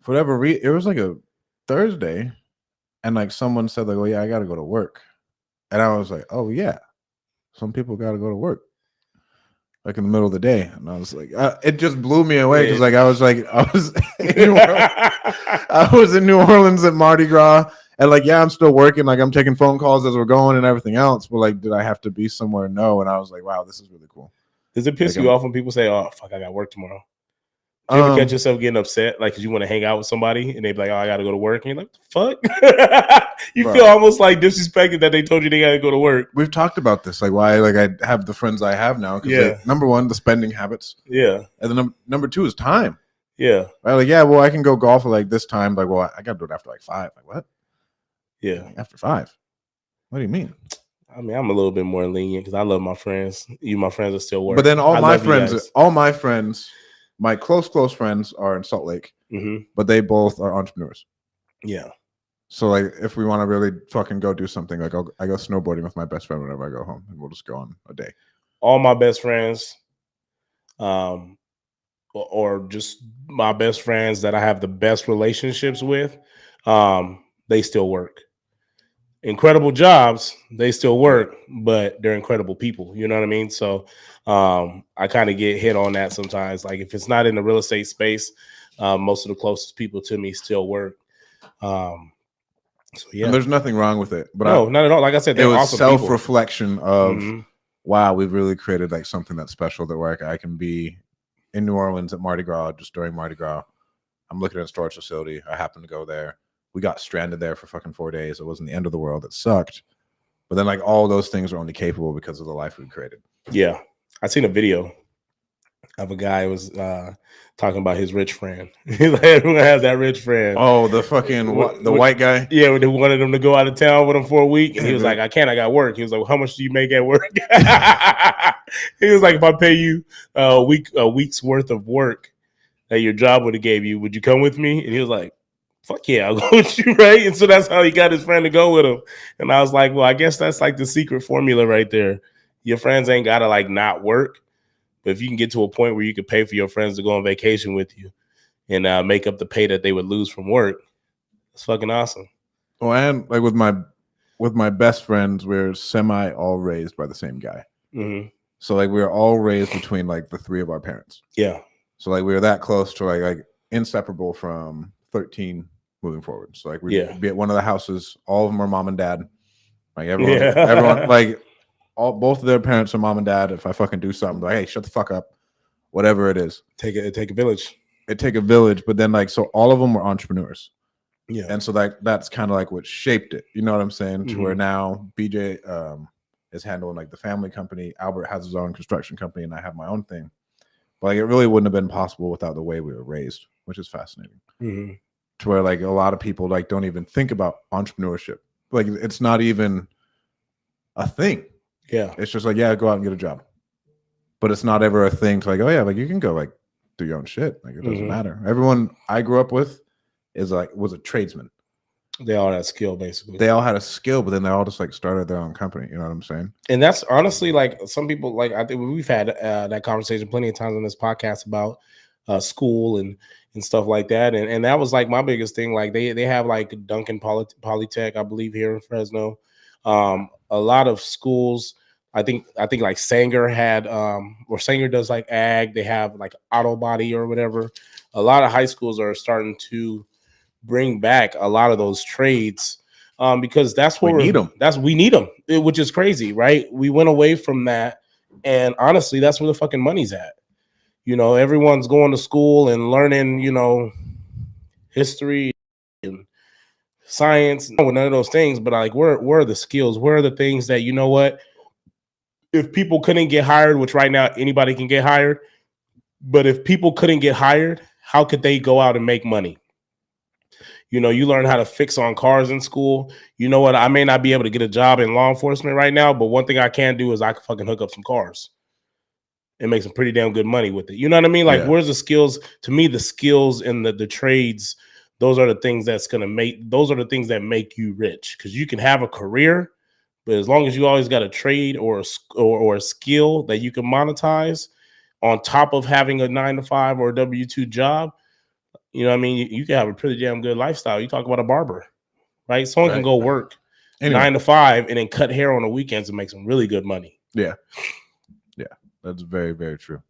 for whatever reason, it was like a Thursday, and like someone said, like, "Oh yeah, I got to go to work," and I was like, "Oh yeah, some people got to go to work." Like in the middle of the day, and I was like, it just blew me away because like I was in New Orleans, I was in New Orleans at Mardi Gras, and like I'm still working, like I'm taking phone calls as we're going and everything else, but like did I have to be somewhere? No, and I was like, wow, this is really cool. Does it piss you off when people say, "Oh fuck, I got work tomorrow"? Do you ever catch yourself getting upset, like, because you want to hang out with somebody and they be like, "Oh, I got to go to work," and you're like, "What the fuck?" You feel almost like disrespected that they told you they got to go to work. We've talked about this, like why, like I have the friends I have now because number one, the spending habits, and then number two is time, right? Like well, I can go golf at like this time, like well, I got to do it after like 5. Like what? Like, after 5. What do you mean? I mean, I'm a little bit more lenient because I love my friends. My friends are still working. But then all my friends, my close friends are in Salt Lake, but they both are entrepreneurs. Yeah. So like, if we want to really fucking go do something, like I go snowboarding with my best friend whenever I go home, and we'll just go on a day. All my best friends, or just my best friends that I have the best relationships with, they still work. Incredible jobs, they still work, but they're incredible people. You know what I mean? So I kind of get hit on that sometimes. Like if it's not in the real estate space, most of the closest people to me still work. So yeah, and there's nothing wrong with it. But no, not at all. Like I said, it was awesome self-reflection of wow, we've really created like something that's special that where I can be in New Orleans at Mardi Gras, just during Mardi Gras. I'm looking at a storage facility. I happen to go there. We got stranded there for fucking 4 days. It wasn't the end of the world. It sucked. But then like all those things are only capable because of the life we created. Yeah. I seen a video of a guy who was talking about his rich friend. Everyone has that rich friend. Oh, the fucking white guy? Yeah, they wanted him to go out of town with him for a week. And he was like, I can't, I got work. He was like, well, how much do you make at work? He was like, if I pay you a week's worth of work that your job would have gave you, would you come with me? And he was like, fuck yeah, I'll go with you, right? And so that's how he got his friend to go with him. And I was like, well, I guess that's like the secret formula right there. Your friends ain't got to like not work. But if you can get to a point where you can pay for your friends to go on vacation with you and make up the pay that they would lose from work, it's fucking awesome. Well, and like with my best friends, we're semi all raised by the same guy. So like we were all raised between like the 3 of our parents. Yeah. So like we were that close to like inseparable from 13 moving forward. So like we'd be at one of the houses. All of them are mom and dad. Like everyone like both of their parents are mom and dad. If I fucking do something, like, hey, shut the fuck up, whatever it is. Take a village. It take a village. But then like, so all of them were entrepreneurs. Yeah. And so that's kind of like what shaped it. You know what I'm saying? To where now BJ is handling like the family company. Albert has his own construction company, and I have my own thing. But like, it really wouldn't have been possible without the way we were raised, which is fascinating. To where like a lot of people like don't even think about entrepreneurship. Like it's not even a thing. Yeah. It's just like, yeah, go out and get a job. But it's not ever a thing to like, oh yeah, like you can go like do your own shit. Like it doesn't matter. Everyone I grew up with was a tradesman. They all had skill, basically. They all had a skill, but then they all just like started their own company. You know what I'm saying? And that's honestly like some people, like I think we've had that conversation plenty of times on this podcast about school and stuff like that. And that was like my biggest thing. Like they have like Duncan Polytech, I believe, here in Fresno. A lot of schools, I think like Sanger had, or Sanger does like ag. They have like auto body or whatever. A lot of high schools are starting to bring back a lot of those trades because that's what we need them. We need them, which is crazy, right? We went away from that, and honestly, that's where the fucking money's at. You know, everyone's going to school and learning, you know, history and science, none of those things. But like, where are the skills? Where are the things that, you know what? If people couldn't get hired, which right now anybody can get hired, but if people couldn't get hired, how could they go out and make money? You know, you learn how to fix on cars in school. You know what? I may not be able to get a job in law enforcement right now, but one thing I can do is I can fucking hook up some cars and make some pretty damn good money with it. You know what I mean? Like, where's the skills? To me, the skills and the trades, those are the things those are the things that make you rich. Because you can have a career, but as long as you always got a trade or a skill that you can monetize on top of having a 9-to-5 or a W-2 job, You know what I mean? You can have a pretty damn good lifestyle. You talk about a barber, right? Someone can Right. go work Anyway. 9 to 5 and then cut hair on the weekends and make some really good money. Yeah. Yeah. That's very, very true.